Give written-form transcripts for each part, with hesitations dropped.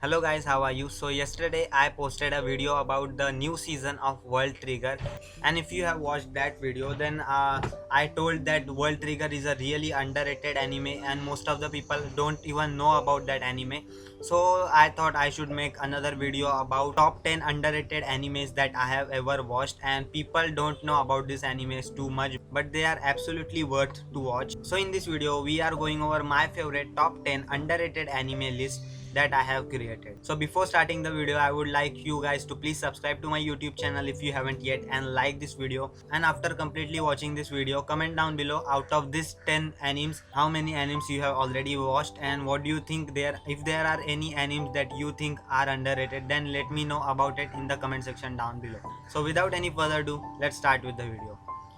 Hello guys, how are you? So yesterday I posted a video about the new season of World Trigger, and if you have watched that video then I told that World Trigger is a really underrated anime and most of the people don't even know about that anime. So I thought I should make another video about top 10 underrated animes that I have ever watched, and people don't know about these animes too much but they are absolutely worth to watch. So in this video we are going over my favorite top 10 underrated anime list that I have created. So before starting the video, I would like you guys to please subscribe to my YouTube channel if you haven't yet and like this video. And after completely watching this video, comment down below out of these 10 animes, how many animes you have already watched and what do you think there. If there are any animes that you think are underrated, then let me know about it in the comment section down below. So without any further ado, let's start with the video.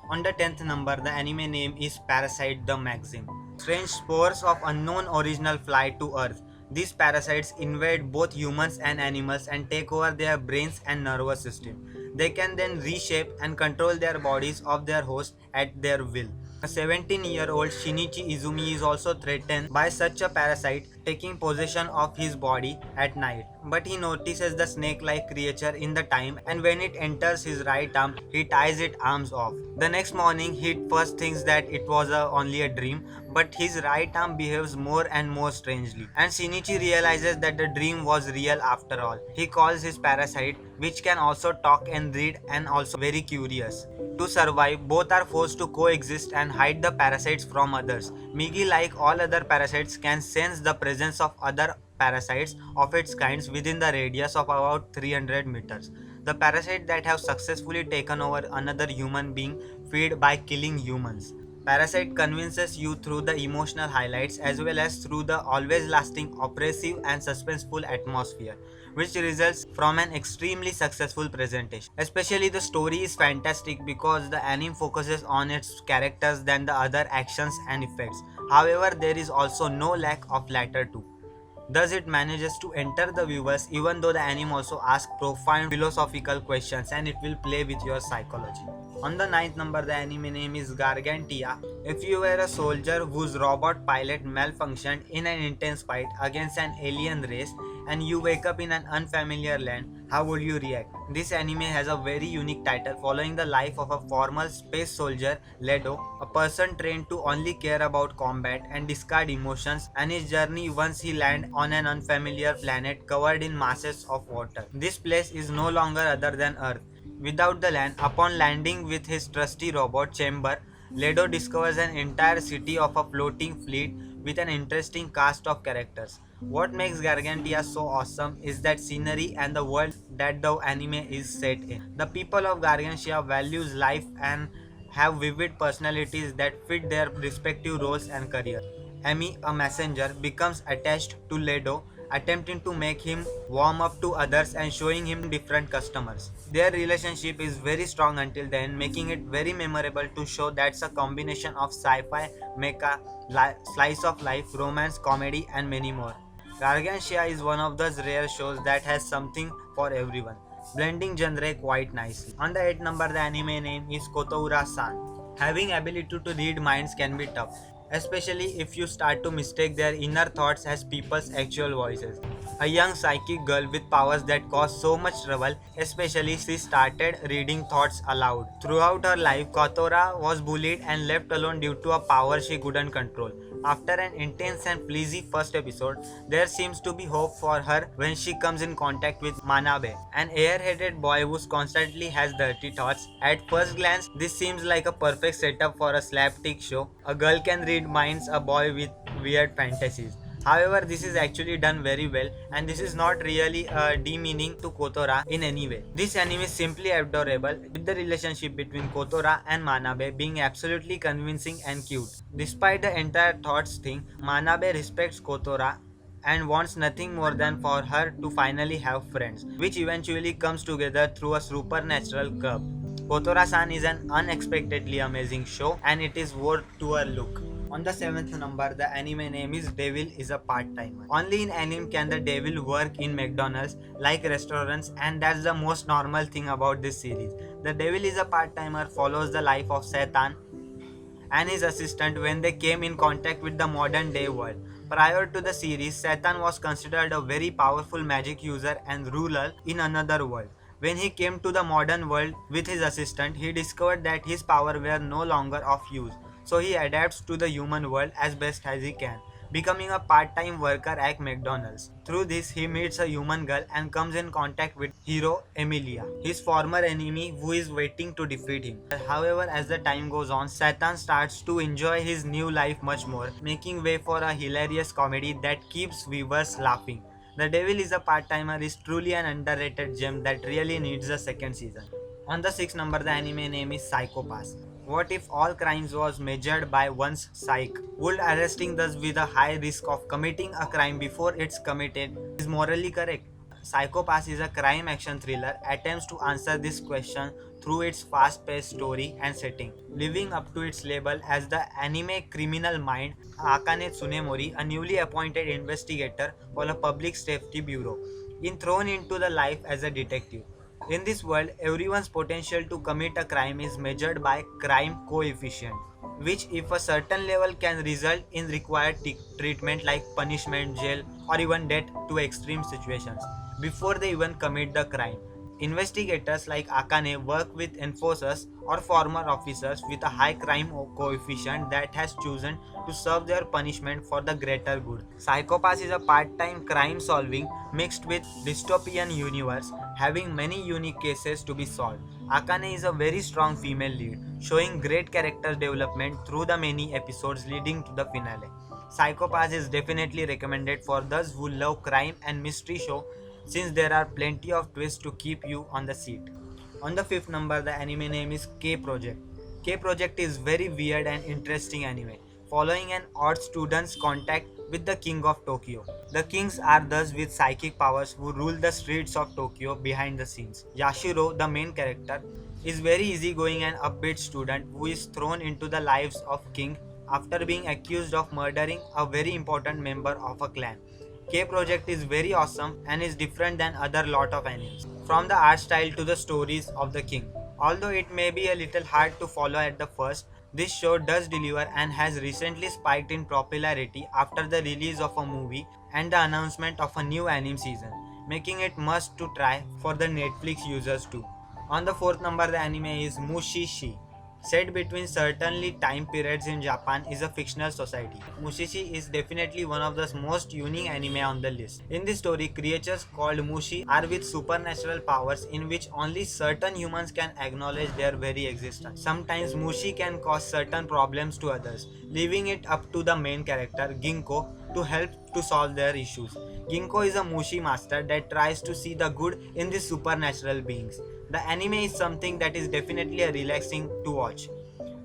On the 10th number, the anime name is Parasite the Maxim. Strange spores of unknown original fly to Earth. These parasites invade both humans and animals and take over their brains and nervous system. They can then reshape and control their bodies of their host at their will. A 17-year-old Shinichi Izumi is also threatened by such a parasite taking possession of his body at night. But he notices the snake-like creature in the time, and when it enters his right arm, he ties its arms off. The next morning, he first thinks that it was only a dream, but his right arm behaves more and more strangely. And Shinichi realizes that the dream was real after all. He calls his parasite, which can also talk and read and also very curious. To survive, both are forced to coexist and hide the parasites from others. Migi, like all other parasites, can sense the presence of other parasites of its kinds within the radius of about 300 meters. The parasites that have successfully taken over another human being feed by killing humans. Parasite convinces you through the emotional highlights as well as through the always lasting oppressive and suspenseful atmosphere, which results from an extremely successful presentation. Especially the story is fantastic because the anime focuses on its characters than the other actions and effects. However, there is also no lack of latter too. Thus, it manages to enter the viewers even though the anime also asks profound philosophical questions and it will play with your psychology. On the ninth number, the anime name is Gargantia. If you were a soldier whose robot pilot malfunctioned in an intense fight against an alien race and you wake up in an unfamiliar land, how would you react? This anime has a very unique title following the life of a former space soldier, Ledo, a person trained to only care about combat and discard emotions, and his journey once he lands on an unfamiliar planet covered in masses of water. This place is no longer other than Earth. Without the land, upon landing with his trusty robot Chamber, Ledo discovers an entire city of a floating fleet with an interesting cast of characters. What makes Gargantia so awesome is that scenery and the world that the anime is set in. The people of Gargantia values life and have vivid personalities that fit their respective roles and careers. Emi, a messenger, becomes attached to Ledo, attempting to make him warm up to others and showing him different customers. Their relationship is very strong until then, making it very memorable to show that's a combination of sci-fi, mecha, slice of life, romance, comedy, and many more. Gargantia is one of those rare shows that has something for everyone, blending genre quite nicely. On the 8th number, the anime name is Kotoura-san. Having ability to read minds can be tough, especially if you start to mistake their inner thoughts as people's actual voices. A young psychic girl with powers that cause so much trouble, especially she started reading thoughts aloud. Throughout her life, Kotora was bullied and left alone due to a power she couldn't control. After an intense and pleasy first episode, there seems to be hope for her when she comes in contact with Manabe, an air-headed boy who constantly has dirty thoughts. At first glance, this seems like a perfect setup for a slapstick show. A girl can read minds, a boy with weird fantasies. However, this is actually done very well and this is not really demeaning to Kotora in any way. This anime is simply adorable with the relationship between Kotora and Manabe being absolutely convincing and cute. Despite the entire thoughts thing, Manabe respects Kotora and wants nothing more than for her to finally have friends, which eventually comes together through a supernatural curve. Kotora-san is an unexpectedly amazing show and it is worth to a look. On the 7th number, the anime name is Devil is a Part-Timer. Only in anime can the devil work in McDonald's like restaurants, and that's the most normal thing about this series. The Devil is a Part-Timer follows the life of Satan and his assistant when they came in contact with the modern day world. Prior to the series, Satan was considered a very powerful magic user and ruler in another world. When he came to the modern world with his assistant, he discovered that his power were no longer of use. So he adapts to the human world as best as he can, becoming a part-time worker at McDonald's. Through this, he meets a human girl and comes in contact with hero Emilia, his former enemy who is waiting to defeat him. However, as the time goes on, Satan starts to enjoy his new life much more, making way for a hilarious comedy that keeps viewers laughing. The Devil is a Part-Timer is truly an underrated gem that really needs a second season. On the sixth number, the anime name is Psycho Pass. What if all crimes was measured by one's psyche? Would arresting thus with a high risk of committing a crime before it's committed is morally correct? Psycho Pass is a crime action thriller attempts to answer this question through its fast-paced story and setting, living up to its label as the anime Criminal Mind. Akane Tsunemori, a newly appointed investigator for a public safety bureau, is thrown into the life as a detective. In this world, everyone's potential to commit a crime is measured by crime coefficient, which if a certain level can result in required treatment like punishment, jail, or even death to extreme situations before they even commit the crime. Investigators like Akane work with enforcers or former officers with a high crime coefficient that has chosen to serve their punishment for the greater good. Psychopath is a part-time crime solving mixed with dystopian universe having many unique cases to be solved. Akane is a very strong female lead, showing great character development through the many episodes leading to the finale. Psychopath is definitely recommended for those who love crime and mystery show since there are plenty of twists to keep you on the seat. On the fifth number, the anime name is K Project. K Project is very weird and interesting anime, following an odd student's contact with the king of Tokyo. The kings are those with psychic powers who rule the streets of Tokyo behind the scenes. Yashiro, the main character, is very easygoing and upbeat student who is thrown into the lives of king after being accused of murdering a very important member of a clan. K Project is very awesome and is different than other lot of animes, from the art style to the stories of the king. Although it may be a little hard to follow at the first, this show does deliver and has recently spiked in popularity after the release of a movie and the announcement of a new anime season, making it must to try for the Netflix users too. On the fourth number, the anime is Mushishi. Set between certainly time periods in Japan is a fictional society. Mushishi is definitely one of the most unique anime on the list. In this story, creatures called Mushi are with supernatural powers in which only certain humans can acknowledge their very existence. Sometimes Mushi can cause certain problems to others, leaving it up to the main character, Ginko, to help to solve their issues. Ginko is a Mushi master that tries to see the good in these supernatural beings. The anime is something that is definitely a relaxing to watch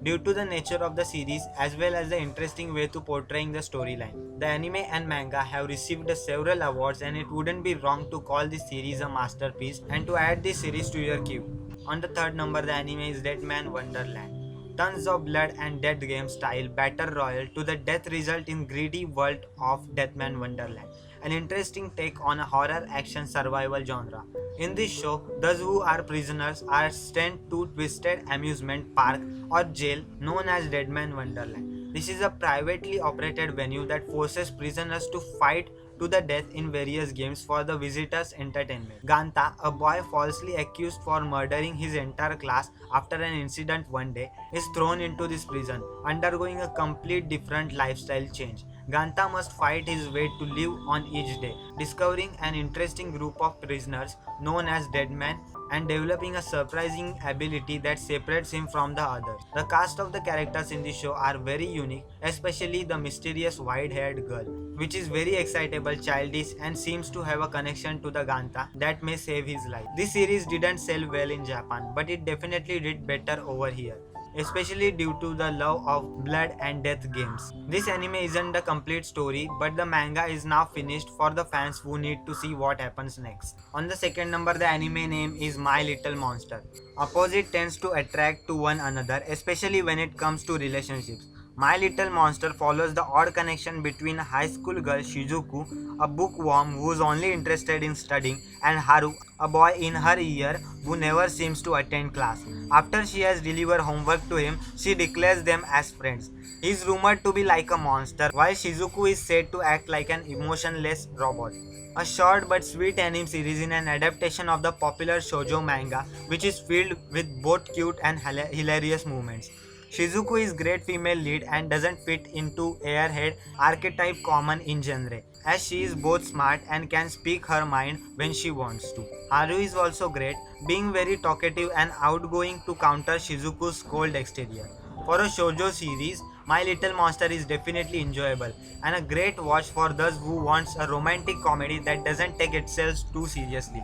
due to the nature of the series as well as the interesting way to portraying the storyline. The anime and manga have received several awards and it wouldn't be wrong to call this series a masterpiece and to add this series to your queue. On the third number, the anime is Deadman Wonderland. Tons of blood and death game style battle royale to the death result in greedy world of Deathman Wonderland. An interesting take on a horror action survival genre. In this show, those who are prisoners are sent to twisted amusement park or jail known as Deadman Wonderland. This is a privately operated venue that forces prisoners to fight to the death in various games for the visitors' entertainment. Ganta, a boy falsely accused for murdering his entire class after an incident one day, is thrown into this prison, undergoing a complete different lifestyle change. Ganta must fight his way to live on each day, discovering an interesting group of prisoners known as Deadmen and developing a surprising ability that separates him from the others. The cast of the characters in the show are very unique, especially the mysterious white-haired girl, which is very excitable, childish and seems to have a connection to the Ganta that may save his life. This series didn't sell well in Japan, but it definitely did better over here, especially due to the love of blood and death games. This anime isn't the complete story, but the manga is now finished for the fans who need to see what happens next. On the second number, the anime name is My Little Monster. Opposite tends to attract to one another, especially when it comes to relationships. My Little Monster follows the odd connection between a high school girl Shizuku, a bookworm who is only interested in studying, and Haru, a boy in her year who never seems to attend class. After she has delivered homework to him, she declares them as friends. He is rumored to be like a monster, while Shizuku is said to act like an emotionless robot. A short but sweet anime series in an adaptation of the popular shoujo manga, which is filled with both cute and hilarious moments. Shizuku is great female lead and doesn't fit into airhead archetype common in genre, as she is both smart and can speak her mind when she wants to. Haru is also great, being very talkative and outgoing to counter Shizuku's cold exterior. For a shoujo series, My Little Monster is definitely enjoyable and a great watch for those who wants a romantic comedy that doesn't take itself too seriously.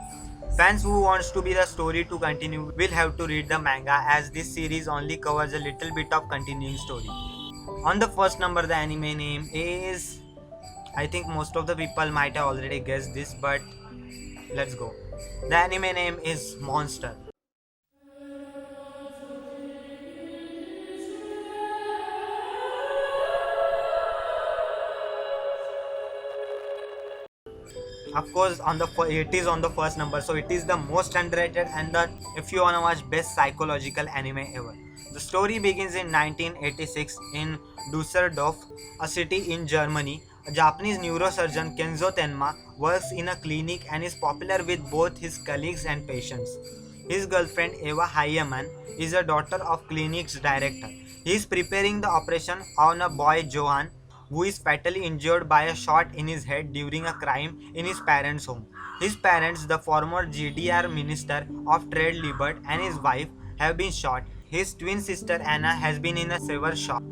Fans who wants to be the story to continue will have to read the manga, as this series only covers a little bit of continuing story. On the first number, the anime name is, I think most of the people might have already guessed this, but let's go. The anime name is Monster. Of course, it is on the first number, so it is the most underrated and the, if you wanna watch, best psychological anime ever. The story begins in 1986 in Dusseldorf, a city in Germany. A Japanese neurosurgeon Kenzo Tenma works in a clinic and is popular with both his colleagues and patients. His girlfriend Eva Heinemann is a daughter of clinic's director. He is preparing the operation on a boy Johann, who is fatally injured by a shot in his head during a crime in his parents' home. His parents, the former GDR minister of Trade Libert, and his wife have been shot. His twin sister Anna has been in a severe shock.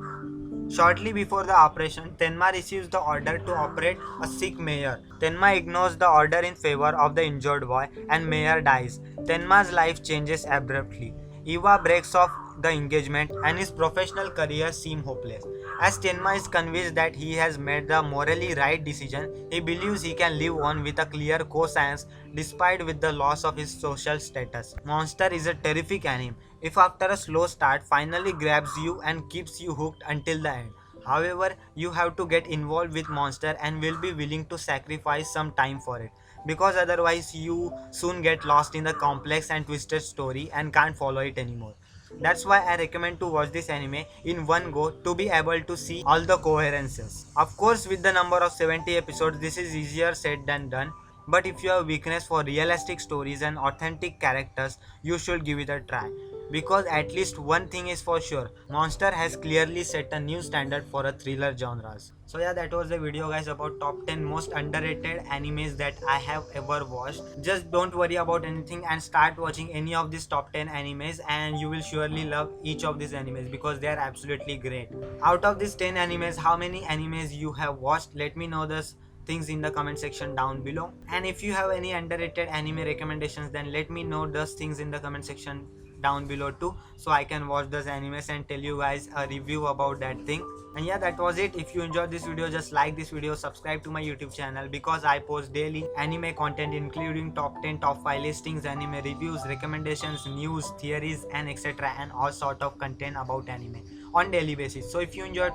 Shortly before the operation, Tenma receives the order to operate a sick mayor. Tenma ignores the order in favor of the injured boy, and mayor dies. Tenma's life changes abruptly. Eva breaks off the engagement and his professional career seems hopeless. As Tenma is convinced that he has made the morally right decision, he believes he can live on with a clear conscience despite with the loss of his social status. Monster is a terrific anime. If after a slow start finally grabs you and keeps you hooked until the end. However, you have to get involved with Monster and will be willing to sacrifice some time for it, because otherwise you soon get lost in the complex and twisted story and can't follow it anymore. That's why I recommend to watch this anime in one go to be able to see all the coherences. Of course, with the number of 70 episodes, this is easier said than done. But if you have weakness for realistic stories and authentic characters, you should give it a try. Because at least one thing is for sure, Monster has clearly set a new standard for a thriller genres. So yeah, that was the video guys about top 10 most underrated animes that I have ever watched. Just don't worry about anything and start watching any of these top 10 animes, and you will surely love each of these animes because they are absolutely great. Out of these 10 animes, how many animes you have watched? Let me know this things in the comment section down below. And if you have any underrated anime recommendations, then let me know those things in the comment section down below too, so I can watch those animes and tell you guys a review about that thing. And yeah, that was it. If you enjoyed this video, just like this video, subscribe to my YouTube channel, because I post daily anime content including top 10, top 5 listings, anime reviews, recommendations, news, theories and etc, and all sort of content about anime on daily basis. So if you enjoyed,